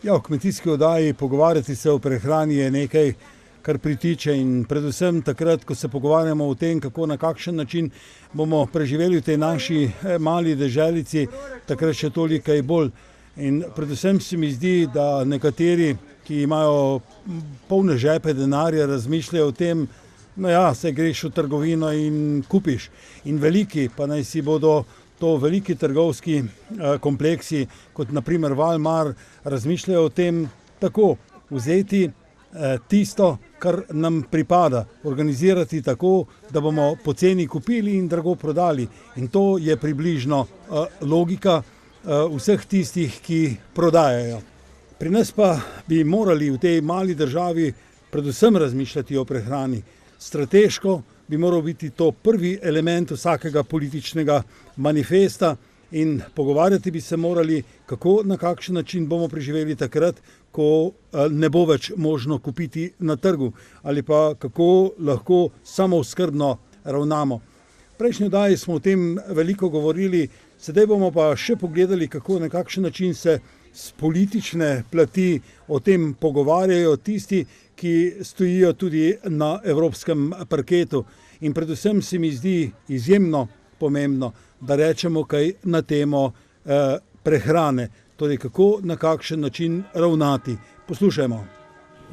Ja, v kmetijski oddaji pogovarjati se o prehrani je nekaj, kar pritiče, in predvsem takrat, ko se pogovarjamo o tem, kako na kakšen način bomo preživeli v tej naši mali deželici, takrat še toliko bolj. In predvsem se mi zdi, da nekateri, ki imajo polne žepe denarja, razmišljajo o tem, no ja, saj greš v trgovino in kupiš. In veliki, pa naj si bodo to veliki trgovski kompleksi, kot na primer Walmart, razmišljajo o tem tako: vzeti tisto, kar nam pripada, organizirati tako, da bomo poceni kupili in drago prodali. In to je približno logika vseh tistih, ki prodajajo. Pri nas pa bi morali v tej mali državi predvsem razmišljati o prehrani. Strateško bi moral biti to prvi element vsakega političnega manifesta in pogovarjati bi se morali, kako, na kakšen način bomo preživeli takrat, ko ne bo več možno kupiti na trgu, ali pa kako lahko samooskrbno ravnamo. V prejšnji oddaji smo o tem veliko govorili, sedaj bomo pa še pogledali, kako, na kakšen način se s politične plati o tem pogovarjajo tisti, ki stojijo tudi na evropskem parketu. In predvsem se mi zdi izjemno pomembno, da rečemo kaj na temo prehrane, torej kako, na kakšen način ravnati. Poslušajmo.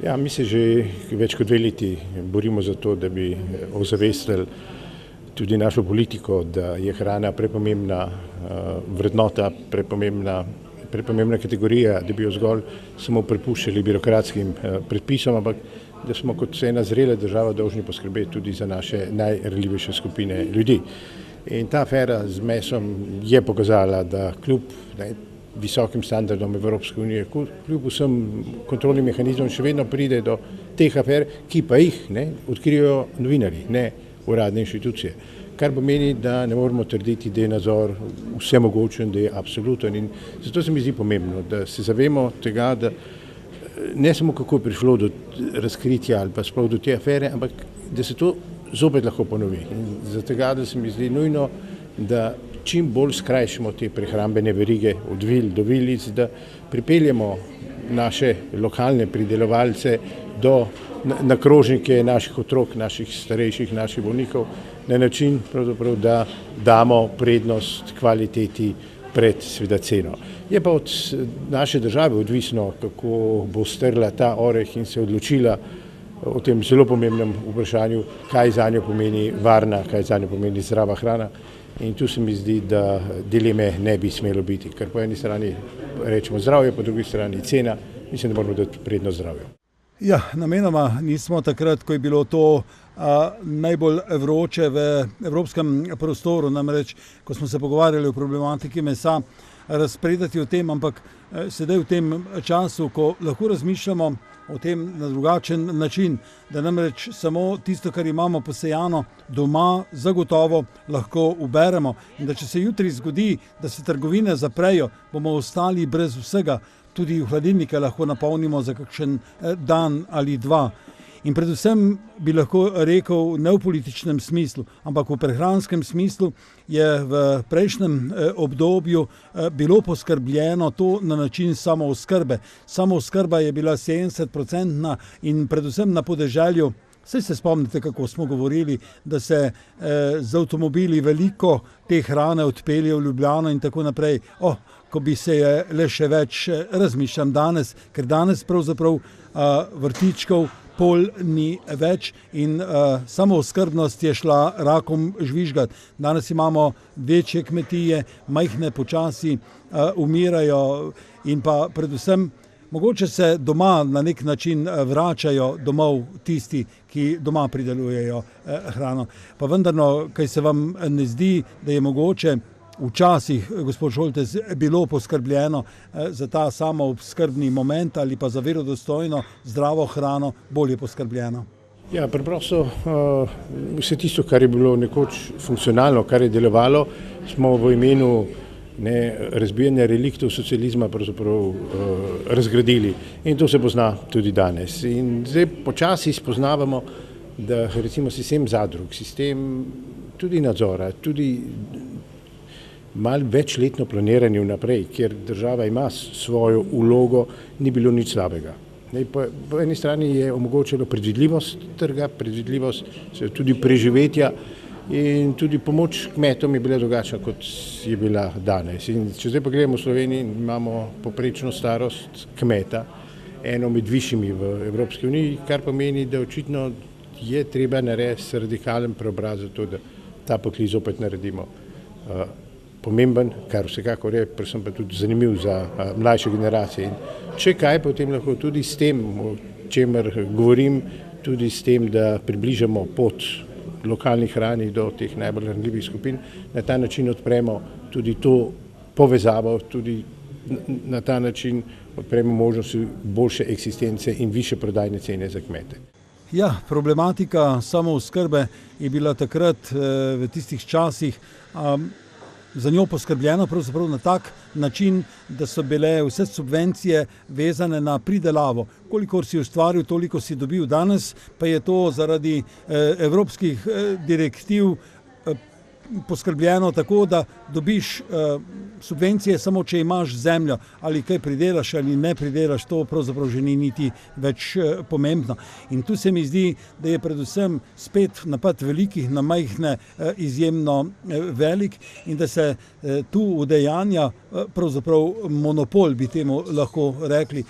Ja, mi se že več kot 2 leti borimo za to, da bi ozavestili tudi našo politiko, da je hrana prepomembna vrednota, prepomembna kategorija, da bi jo zgolj samo prepuščali birokratskim predpisom, ampak da smo kot ena zrela država dolžni poskrbeti tudi za naše najranljivejše skupine ljudi. In ta afera z mesom je pokazala, da kljub visokim standardom Evropske unije, kljub vsem kontrolnim mehanizmom še vedno pride do teh afer, ki pa jih odkrijejo novinarji, ne uradne inštitucije. Kar pomeni, da ne moramo trditi, da je nadzor vsemogočen, da je absoluten. In zato se mi zdi pomembno, da se zavemo tega, da ne samo kako je prišlo do razkritja ali pa sploh do te afere, ampak da se to zopet lahko ponovi. In zato da se mi zdi nujno, da čim bolj skrajšamo te prehrambene verige od vil do vilic, da pripeljemo naše lokalne pridelovalce na krožnike naših otrok, naših starejših, naših bolnikov, na način, da damo prednost kvaliteti pred seveda ceno. Je pa od naše države odvisno, kako bo strla ta oreh in se odločila o tem zelo pomembnem vprašanju, kaj zanjo pomeni varna, kaj zanjo pomeni zdrava hrana. In tu se mi zdi, da dileme ne bi smelo biti, ker po eni strani rečemo zdravje, po drugi strani cena, mislim, da moramo dati prednost zdravju. Ja, namenoma nismo takrat, ko je bilo to najbolj vroče v evropskem prostoru, namreč, ko smo se pogovarjali o problematiki mesa, razpredati o tem, ampak sedaj v tem času, ko lahko razmišljamo o tem na drugačen način, da namreč samo tisto, kar imamo posejano doma, zagotovo lahko uberemo, in da če se jutri zgodi, da se trgovine zaprejo, bomo ostali brez vsega, tudi v hladilnike lahko napolnimo za kakšen dan ali 2. In predvsem bi lahko rekel, ne v političnem smislu, ampak v prehranskem smislu je v prejšnjem obdobju bilo poskrbljeno to na način samooskrbe. Samooskrba je bila 70% in predvsem na podeželju. Saj se spomnite, kako smo govorili, da se z avtomobili veliko te hrane odpelje v Ljubljano in tako naprej. Ko bi se je le še več, razmišljam danes, ker danes pravzaprav vrtičkov pol ni več in samooskrbnost je šla rakom žvižgat. Danes imamo večje kmetije, majhne počasi umirajo in pa predvsem mogoče se doma na nek način vračajo domov tisti, ki doma pridelujejo hrano. Pa vendarno, kaj se vam ne zdi, da je mogoče včasih, gospod Šoltes, bilo poskrbljeno za ta samooskrbni moment ali pa za verodostojno zdravo hrano bolje poskrbljeno? Ja, preprosto vse tisto, kar je bilo nekoč funkcionalno, kar je delovalo, smo v imenu razbijanja reliktov socializma pravzaprav razgradili. In to se pozna tudi danes. In zdaj počasi spoznavamo, da recimo sistem zadrug, sistem tudi nadzora, tudi malo večletno planiranje vnaprej, kjer država ima svojo vlogo, ni bilo nič slabega. Po eni strani je omogočilo predvidljivost trga, predvidljivost tudi preživetja in tudi pomoč kmetom je bila drugačna, kot je bila danes. In če zdaj pogledamo v Sloveniji, imamo poprečno starost kmeta, eno med višjimi v Evropski uniji, kar pomeni, da očitno je treba narediti radikalen preobrat za to, da ta poklic zopet naredimo pomemben, kar vsekakor je, predvsem pa tudi zanimiv za mlajše generacije. In če kaj, potem lahko tudi s tem, o čemer govorim, tudi s tem, da približamo pot lokalnih hrani do teh najbolj ranljivih skupin, na ta način odpremo tudi to povezavo, tudi na ta način odpremo možnosti boljše eksistence in više prodajne cene za kmete. Ja, problematika samooskrbe je bila takrat v tistih časih za njo poskrbljeno pravzaprav na tak način, da so bile vse subvencije vezane na pridelavo. Kolikor si ustvaril, toliko si dobil. Danes pa je to zaradi evropskih direktiv poskrbljeno tako, da dobiš subvencije samo, če imaš zemljo, ali kaj pridelaš ali ne pridelaš, to pravzaprav že ni niti več pomembno. In tu se mi zdi, da je predvsem spet napad velikih na majhne izjemno velik in da se tu udejanja pravzaprav monopol, bi temu lahko rekli.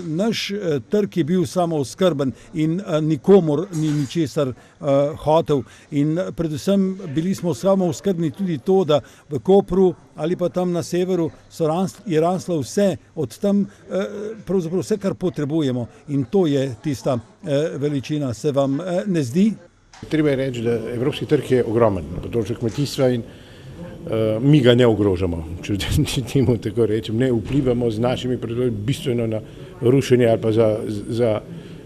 Naš trg je bil samooskrben in nikomur ni ničesar hotel. In predvsem bili smo samooskrbni tudi to, da v Kopru ali pa tam na severu je raslo vse, od tam pravzaprav vse, kar potrebujemo. In to je tista veličina. Se vam ne zdi? Treba je reči, da evropski trg je ogromen na področju kmetijstva in mi ga ne ogrožamo, če temu tako rečem, ne vplivamo z našimi predlogi bistveno na rušenje ali pa za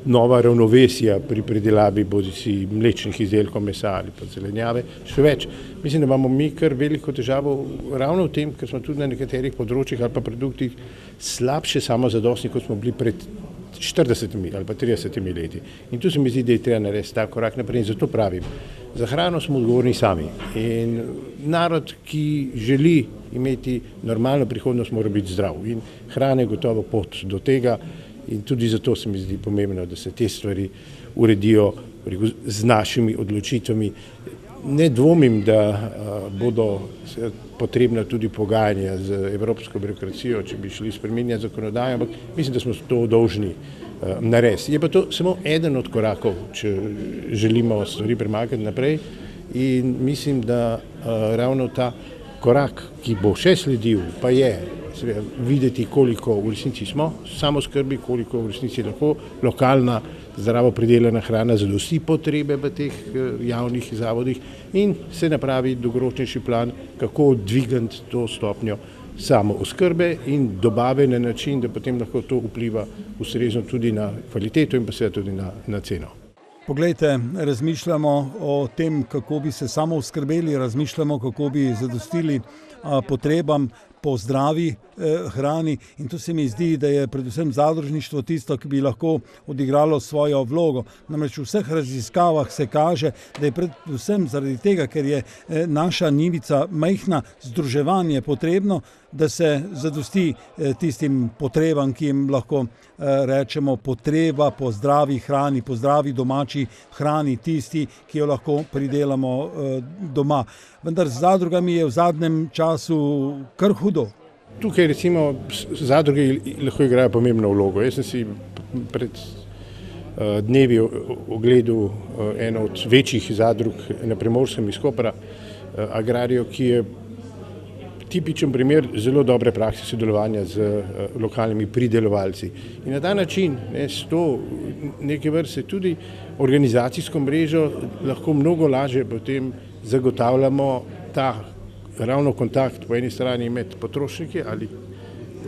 nova ravnovesja pri pridelavi bodisi mlečnih izdelkov, mesa ali pa zelenjave. Še več, mislim, da imamo mi kar veliko težavo ravno v tem, ker smo tudi na nekaterih področjih ali pa produktih slabše samozadostni, kot smo bili pred 40 ali pa 30 leti. In tu se mi zdi, da je treba narediti ta korak naprej in zato pravim, za hrano smo odgovorni sami in narod, ki želi imeti normalno prihodnost, mora biti zdrav in hrana je gotovo pot do tega in tudi zato se mi zdi pomembno, da se te stvari uredijo z našimi odločitvami. Ne dvomim, da bodo potrebna tudi pogajanja z evropsko birokracijo, če bi šli spreminjati zakonodajo, ampak mislim, da smo to dolžni narediti. Je pa to samo eden od korakov, če želimo stvari premakniti naprej in mislim, da ravno ta korak, ki bo še sledil, pa je videti, koliko v resnici smo samoskrbi, koliko v resnici lahko lokalna zdravo pridelana hrana zadosti potrebe v teh javnih zavodih in se napravi dolgoročnejši plan, kako dvigniti to stopnjo samooskrbe in dobave na način, da potem lahko to vpliva ustrezno tudi na kvaliteto in pa seveda tudi na ceno. Poglejte, razmišljamo o tem, kako bi se samooskrbeli, razmišljamo, kako bi zadostili potrebam po zdravi hrani in tu se mi zdi, da je predvsem zadružništvo tisto, ki bi lahko odigralo svojo vlogo. Namreč v vseh raziskavah se kaže, da je predvsem zaradi tega, ker je naša njivica majhna, združevanje potrebno, da se zadosti tistim potrebam, ki jim lahko rečemo potreba po zdravi hrani, po zdravi domači hrani, tisti, ki jo lahko pridelamo doma. Vendar z zadrugami je v zadnjem času kar hudo. Tukaj recimo zadruge lahko igrajo pomembno vlogo. Jaz sem si pred dnevi ogledal eno od večjih zadrug na Primorskem iz Kopra, Agrarijo, ki je tipičen primer zelo dobre prakse sodelovanja z lokalnimi pridelovalci. In na ta način, s to neke vrste tudi organizacijsko mrežo, lahko mnogo lažje potem zagotavljamo ta ravno kontakt po eni strani med potrošniki ali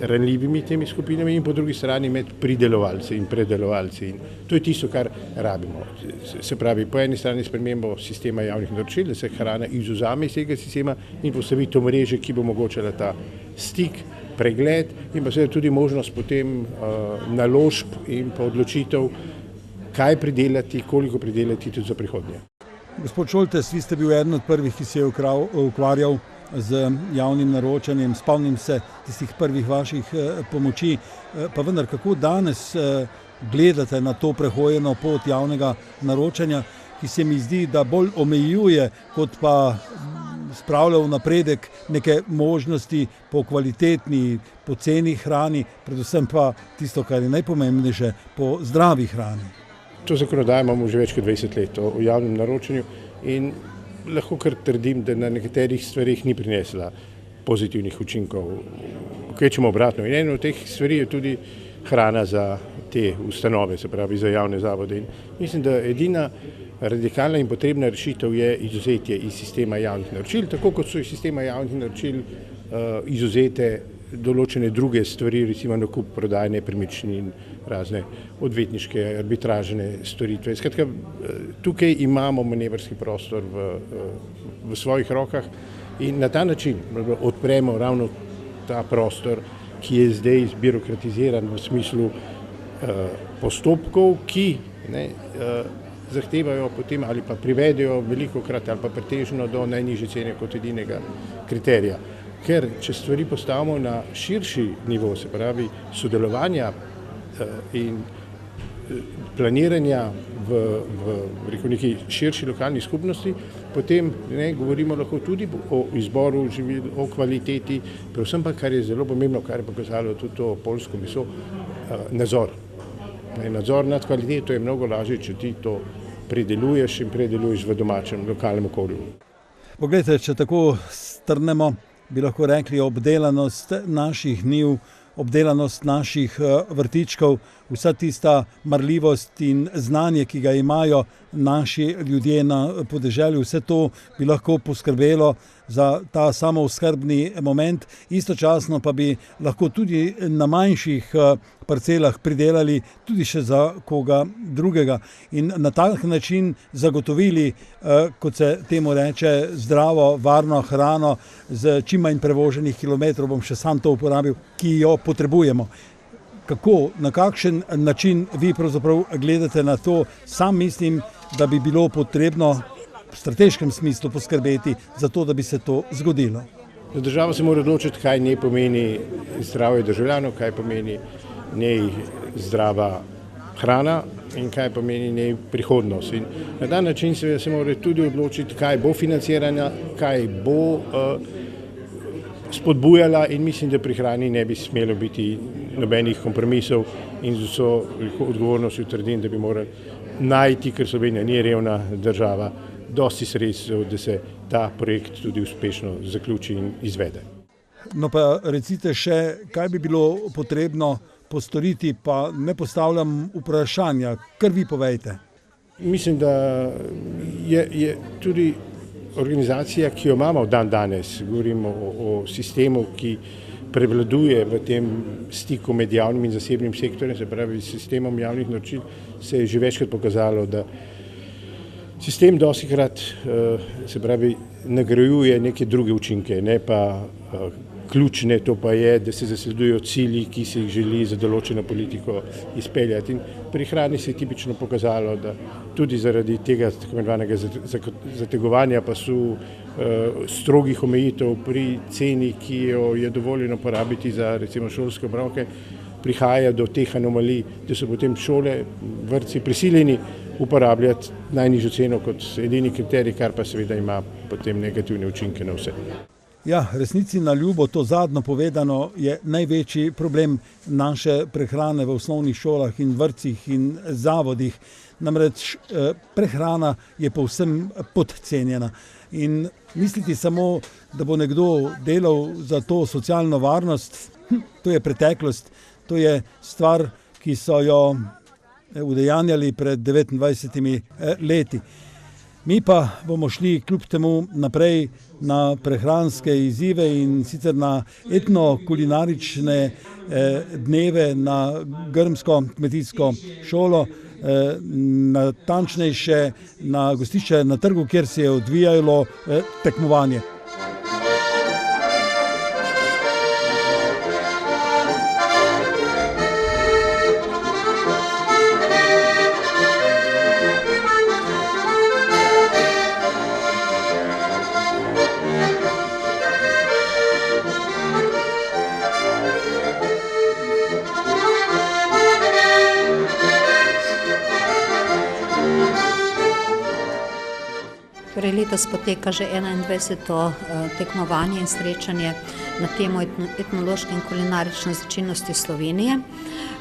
ranljivimi temi skupinami in po drugi strani med pridelovalci in predelovalci. In to je tisto, kar rabimo. Se pravi, po eni strani spremembo sistema javnih naročil, da se hrana izvzame iz tega sistema in postavitev mreže, ki bo omogočala ta stik, pregled in pa seveda tudi možnost potem naložb in pa odločitev, kaj pridelati, koliko pridelati tudi za prihodnje. Gospod Šoltes, vi ste bil eden od prvih, ki se je ukvarjal z javnim naročanjem. Spomnim se tistih prvih vaših pomoči. Pa vendar, kako danes gledate na to prehojeno pot javnega naročanja, ki se mi zdi, da bolj omejuje, kot pa spravlja v napredek neke možnosti po kvalitetni, poceni hrani, predvsem pa tisto, kar je najpomembnejše, po zdravi hrani. To zakonodajo imamo že več kot 20 let o javnem naročanju in lahko kar trdim, da na nekaterih stvarih ni prinesla pozitivnih učinkov. Kvečemo obratno. In eno od teh stvari je tudi hrana za te ustanove, se pravi za javne zavode. In mislim, da edina radikalna in potrebna rešitev je izvzetje iz sistema javnih naročil, tako kot so iz sistema javnih naročil izvzete določene druge stvari, recimo nakup prodaje nepremičnin, razne odvetniške, arbitražne storitve. Skratka, tukaj imamo manevrski prostor v svojih rokah in na ta način odpremo ravno ta prostor, ki je zdaj zbirokratiziran v smislu postopkov, ki zahtevajo potem ali pa privedejo velikokrat ali pa pretežno do najnižje cene kot edinega kriterija. Ker če stvari postavimo na širši nivo, se pravi sodelovanja in planiranja v neki širši lokalni skupnosti, potem govorimo lahko tudi o izboru živil, o kvaliteti, predvsem pa, kar je zelo pomembno, kar je pokazalo tudi to poljsko meso, nadzor. Nadzor nad kvaliteto je mnogo lažje, če ti to predeluješ in predeluješ v domačem lokalnem okolju. Poglejte, če tako strnemo, bi lahko rekli obdelanost naših njiv, obdelanost naših vrtičkov, vsa tista marljivost in znanje, ki ga imajo naši ljudje na podeželju, vse to bi lahko poskrbelo za ta samooskrbni moment. Istočasno pa bi lahko tudi na manjših parcelah pridelali tudi še za koga drugega in na tak način zagotovili, kot se temu reče, zdravo, varno hrano z čim manj prevoženih kilometrov, bom še sam to uporabil, ki jo potrebujemo. Kako, na kakšen način vi pravzaprav gledate na to? Sam mislim, da bi bilo potrebno v strateškem smislu poskrbeti za to, da bi se to zgodilo. Država se mora odločiti, kaj njej pomeni zdravje državljanov, kaj pomeni njej zdrava hrana in kaj pomeni njej prihodnost. In na ta način se mora tudi odločiti, kaj bo financirana, kaj bo spodbujala in mislim, da pri hrani ne bi smelo biti nobenih kompromisov in z vso odgovornostjo trdim, da bi morali najti, ker Slovenija ni revna država, dosti sredstev, da se ta projekt tudi uspešno zaključi in izvede. No pa recite še, kaj bi bilo potrebno postoriti, pa ne postavljam vprašanja, kar vi povejte. Mislim, da je tudi organizacija, ki jo imamo dan danes, govorimo o sistemu, ki prevladuje v tem stiku med javnim in zasebnim sektorjem, se pravi s sistemom javnih naročil, se je že večkrat pokazalo, da sistem dostikrat se pravi nagrajuje neke druge učinke, ne pa ključne, to pa je, da se zasledujejo cilji, ki se jih želi za določeno politiko izpeljati. In pri hrani se je tipično pokazalo, da tudi zaradi tega tako imenovanega zategovanja pasu, strogih omejitev pri ceni, ki jo je dovoljeno porabiti za recimo šolske obroke, prihaja do teh anomalij, da so potem šole, vrtci prisiljeni uporabljati najnižjo ceno kot edini kriterij, kar pa seveda ima potem negativne učinke na vse. Ja, resnici na ljubo, to zadnjo povedano je največji problem naše prehrane v osnovnih šolah in vrtcih in zavodih. Namreč prehrana je povsem podcenjena in misliti samo, da bo nekdo delal za to socialno varnost, to je preteklost, to je stvar, ki so jo udejanjali pred 29 leti. Mi pa bomo šli kljub temu naprej na prehranske izzive in sicer na etno-kulinarične dneve na grmsko kmetijsko šolo, natančnejše na gostišče na trgu, kjer se je odvijalo tekmovanje. Letos poteka že 21. tekmovanje in srečanje na temo etnološke in kulinarične značilnosti Slovenije.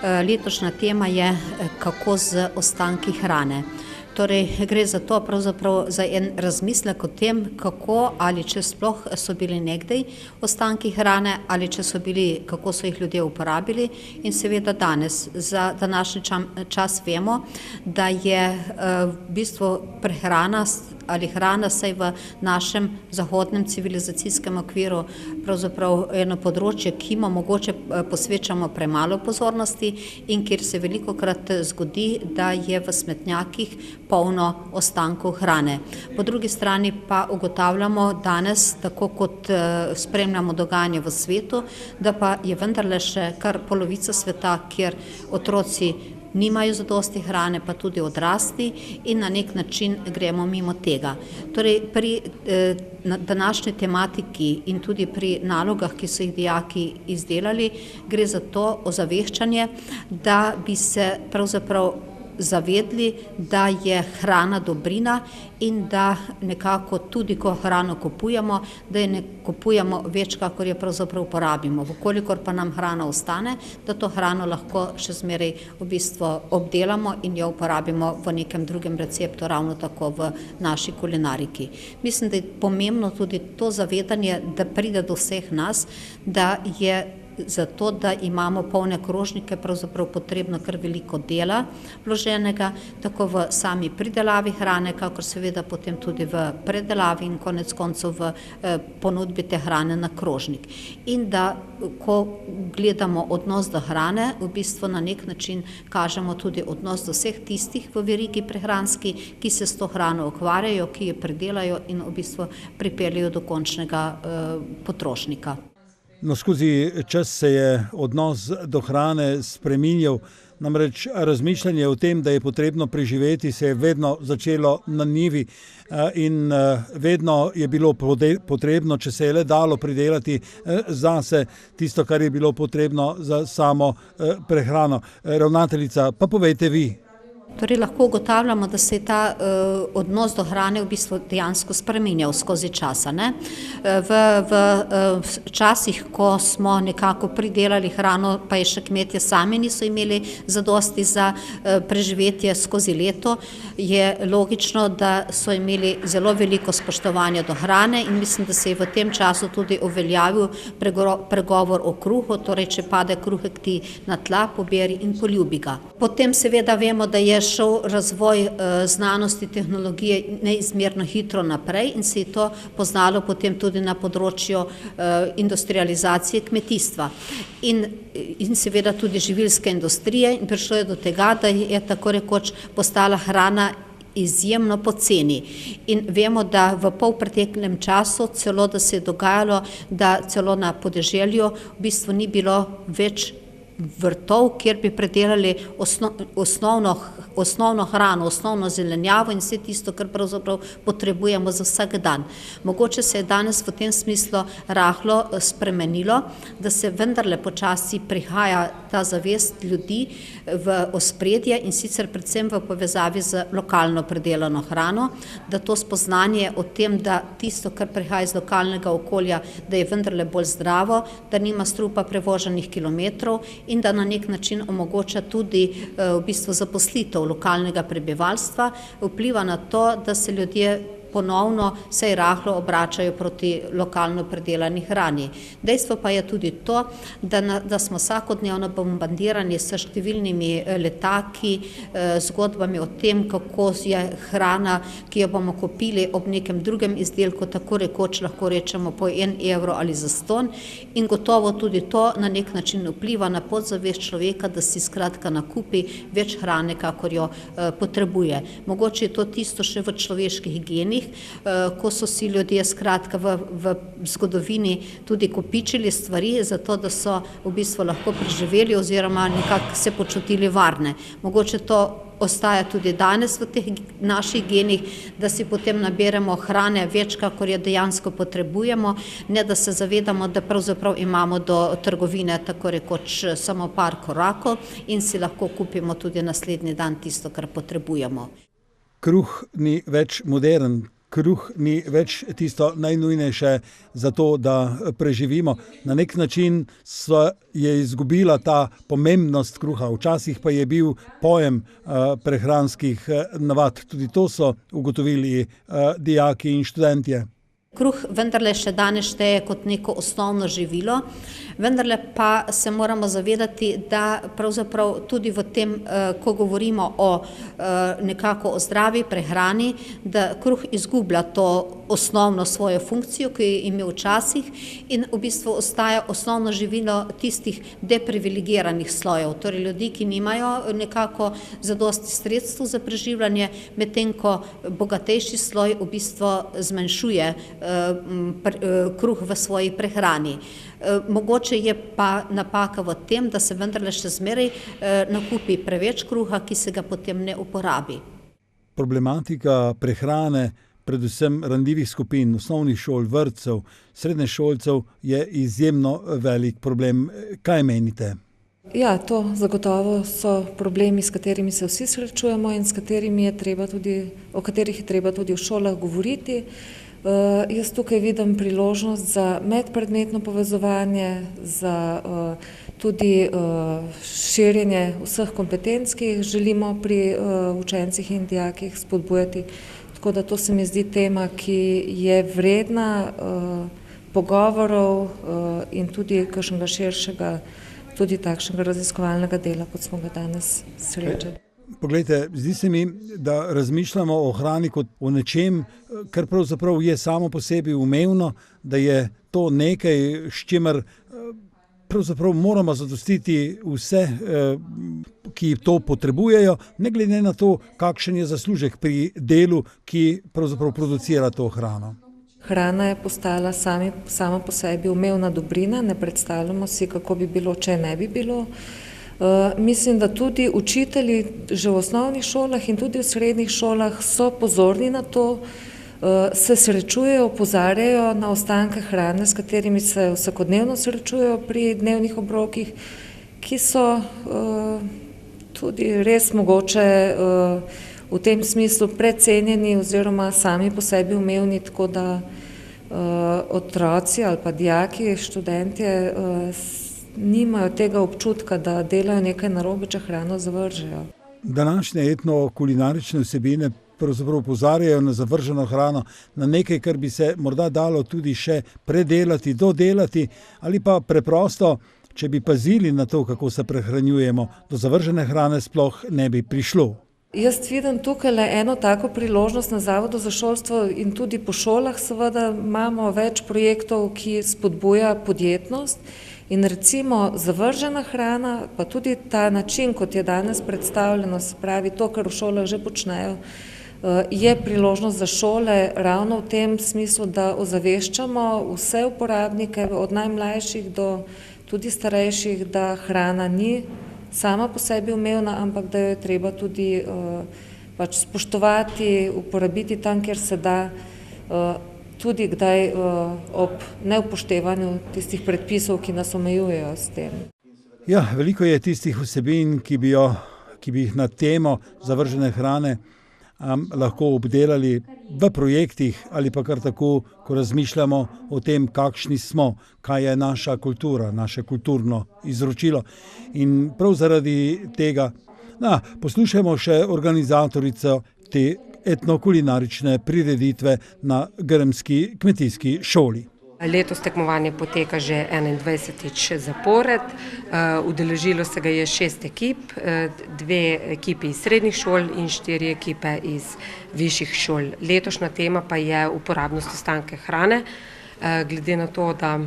Letošnja tema je kako z ostanki hrane. Torej, gre za to pravzaprav za en razmislek o tem, kako ali če sploh so bili nekdaj ostanki hrane ali če so bili, kako so jih ljudje uporabili in seveda danes. Za današnji čas vemo, da je v bistvu prehrana ali hrana saj v našem zahodnem civilizacijskem okviru pravzaprav eno področje, ki mu mogoče posvečamo premalo pozornosti in kjer se velikokrat zgodi, da je v smetnjakih polno ostankov hrane. Po drugi strani pa ugotavljamo danes, tako kot spremljamo dogajanje v svetu, da pa je vendarle še kar polovica sveta, kjer otroci nimajo zadosti hrane, pa tudi odrasli in na nek način gremo mimo tega. Torej, pri današnji tematiki in tudi pri nalogah, ki so jih dijaki izdelali, gre za to ozaveščanje, da bi se pravzaprav zavedli, da je hrana dobrina in da nekako tudi, ko hrano kupujemo, da je ne kupujemo več, kakor je pravzaprav porabimo. Vkolikor pa nam hrana ostane, da to hrano lahko še zmeraj v bistvu obdelamo in jo uporabimo v nekem drugem receptu, ravno tako v naši kulinariki. Mislim, da je pomembno tudi to zavedanje, da pride do vseh nas, da je zato, da imamo polne krožnike, pravzaprav potrebno kar veliko dela vloženega, tako v sami pridelavi hrane, kakor seveda potem tudi v predelavi in konec koncev v ponudbi te hrane na krožnik. In da, ko gledamo odnos do hrane, v bistvu na nek način kažemo tudi odnos do vseh tistih v verigi prehranski, ki se s to hrano ukvarjajo, ki jo predelajo in v bistvu pripeljejo do končnega potrošnika. No, skozi čas se je odnos do hrane spreminjal, namreč razmišljanje o tem, da je potrebno preživeti, se je vedno začelo na njivi in vedno je bilo potrebno, če se je le dalo pridelati zase tisto, kar je bilo potrebno za samo prehrano. Ravnateljica, pa povejte vi. Torej, lahko ugotavljamo, da se je ta odnos do hrane v bistvu dejansko spreminjal skozi časa. V časih, ko smo nekako pridelali hrano, pa je še kmetje sami niso imeli zadosti za preživetje skozi leto, je logično, da so imeli zelo veliko spoštovanja do hrane in mislim, da se je v tem času tudi uveljavil pregovor o kruhu, torej, če pade kruhek ti na tla, poberi in poljubi ga. Potem seveda vemo, da je šel razvoj znanosti, tehnologije neizmerno hitro naprej in se je to poznalo potem tudi na področju industrializacije kmetijstva in seveda tudi živilske industrije in prišlo je do tega, da je tako rekoč postala hrana izjemno poceni. In vemo, da v polpreteklem času celo, da se je dogajalo, da celo na podeželju v bistvu ni bilo več vrtov, kjer bi predelali osnovno hrano, osnovno zelenjavo in vse tisto, kar pravzaprav potrebujemo za vsak dan. Mogoče se je danes v tem smislu rahlo spremenilo, da se vendarle počasi prihaja ta zavest ljudi v ospredje in sicer predvsem v povezavi z lokalno predelano hrano, da to spoznanje o tem, da tisto, kar prihaja iz lokalnega okolja, da je vendarle bolj zdravo, da nima strupa prevoženih kilometrov in da na nek način omogoča tudi v bistvu zaposlitev lokalnega prebivalstva, vpliva na to, da se ljudje ponovno vsaj rahlo obračajo proti lokalno predelani hrani. Dejstvo pa je tudi to, da smo vsakodnevno bombardirani s številnimi letaki, zgodbami o tem, kako je hrana, ki jo bomo kupili ob nekem drugem izdelku, tako rekoč lahko rečemo po 1 evro ali zastonj in gotovo tudi to na nek način vpliva na podzavest človeka, da si skratka nakupi več hrane, kakor jo potrebuje. Mogoče je to tisto še v človeških genih, ko so si ljudje skratka v zgodovini tudi kopičili stvari, zato da so v bistvu lahko preživeli oziroma nekako se počutili varne. Mogoče to ostaja tudi danes v teh naših genih, da si potem naberemo hrane več, kakor je dejansko potrebujemo, ne da se zavedamo, da pravzaprav imamo do trgovine tako rekoč samo par korakov in si lahko kupimo tudi naslednji dan tisto, kar potrebujemo. Kruh ni več modern, kruh ni več tisto najnujnejše za to, da preživimo. Na nek način je izgubila ta pomembnost kruha. Včasih pa je bil pojem prehranskih navad. Tudi to so ugotovili dijaki in študentje. Kruh vendarle še danes šteje kot neko osnovno živilo, vendarle pa se moramo zavedati, da pravzaprav tudi v tem, ko govorimo o nekako o zdravi prehrani, da kruh izgublja to osnovno svojo funkcijo, ki je imel včasih in v bistvu ostaja osnovno živilo tistih deprivilegiranih slojev, torej ljudi, ki nimajo nekako zadosti sredstev za preživljanje, medtem ko bogatejši sloj v bistvu zmanjšuje kruh v svoji prehrani. Mogoče je pa napaka v tem, da se vendarle še zmeraj nakupi preveč kruha, ki se ga potem ne uporabi. Problematika prehrane, predvsem ranljivih skupin, osnovnih šol, vrtcev, srednješolcev je izjemno velik problem. Kaj menite? Ja, to zagotovo so problemi, s katerimi se vsi srečujemo in o katerih je treba tudi v šolah govoriti. Jaz tukaj vidim priložnost za medpredmetno povezovanje, za tudi širjenje vseh kompetenc, ki jih želimo pri učencih in dijakih spodbujati. Tako da to se mi zdi tema, ki je vredna pogovorov in tudi kakšnega širšega, tudi takšnega raziskovalnega dela, kot smo ga danes srečali. Poglejte, zdi se mi, da razmišljamo o hrani kot o nečem, kar pravzaprav je samo po sebi umevno, da je to nekaj, s čimer pravzaprav moramo zadostiti vse, ki to potrebujejo, ne glede na to, kakšen je zaslužek pri delu, ki pravzaprav producira to hrano. Hrana je postala sama po sebi umevna dobrina, ne predstavljamo si, kako bi bilo, če ne bi bilo. Mislim, da tudi učitelji že v osnovnih šolah in tudi v srednjih šolah so pozorni na to, se srečujejo, opozarjajo na ostanke hrane, s katerimi se vsakodnevno srečujejo pri dnevnih obrokih, ki so tudi res mogoče v tem smislu precenjeni oziroma sami po sebi umevni, tako da otroci ali pa dijaki, študentje nimajo tega občutka, da delajo nekaj narobe, če hrano zavržejo. Današnje etno-kulinarične vsebine pravzaprav opozarjajo na zavrženo hrano, na nekaj, kar bi se morda dalo tudi še predelati, dodelati, ali pa preprosto, če bi pazili na to, kako se prehranjujemo, do zavržene hrane sploh ne bi prišlo. Jaz vidim tukaj le eno tako priložnost na Zavodu za šolstvo in tudi po šolah seveda imamo več projektov, ki spodbuja podjetnost. In recimo zavržena hrana, pa tudi ta način, kot je danes predstavljeno, se pravi to, kar v šolah že počnejo, je priložnost za šole ravno v tem smislu, da ozaveščamo vse uporabnike od najmlajših do tudi starejših, da hrana ni sama po sebi umevna, ampak da jo je treba tudi spoštovati, uporabiti tam, kjer se da, tudi kdaj ob neupoštevanju tistih predpisov, ki nas omejujejo s tem. Ja, veliko je tistih vsebin, ki bi jih na temo zavržene hrane lahko obdelali v projektih ali pa kar tako, ko razmišljamo o tem, kakšni smo, kaj je naša kultura, naše kulturno izročilo. In prav zaradi tega poslušajmo še organizatorico te etnokulinarične prireditve na grmski kmetijski šoli. Letos tekmovanje poteka že 21. zapored, udeležilo se ga je 6 ekip, 2 ekipi iz srednjih šol in 4 ekipe iz višjih šol. Letošnja tema pa je uporabnost ostanke hrane, glede na to, da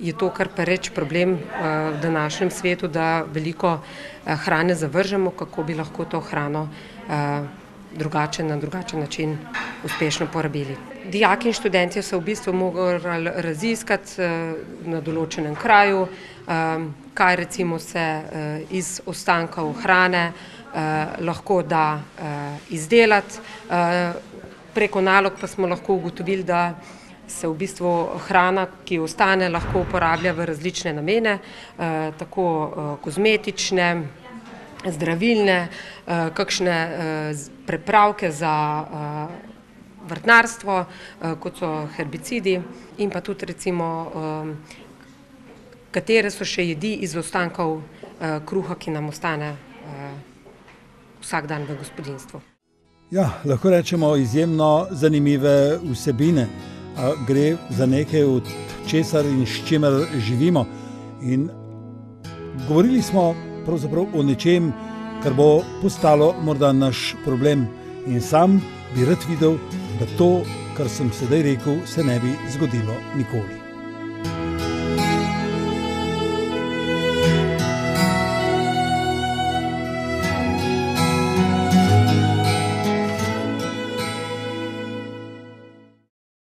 je to kar pereč problem v današnjem svetu, da veliko hrane zavržemo, kako bi lahko to hrano na drugačen način uspešno porabili. Dijaki in študentje so v bistvu morali raziskati na določenem kraju, kaj recimo se iz ostankov hrane lahko da izdelati. Preko nalog pa smo lahko ugotovili, da se v bistvu hrana, ki ostane, lahko uporablja v različne namene, tako kozmetične, zdravilne, kakšne prepravke za vrtnarstvo, kot so herbicidi in pa tudi recimo, katere so še jedi iz ostankov kruha, ki nam ostane vsak dan v gospodinjstvu. Ja, lahko rečemo izjemno zanimive vsebine. Gre za nekaj, od česar in s čimer živimo. In govorili smo pravzaprav o nečem, kar bo postalo morda naš problem. In sam bi rad videl, da to, kar sem sedaj rekel, se ne bi zgodilo nikoli.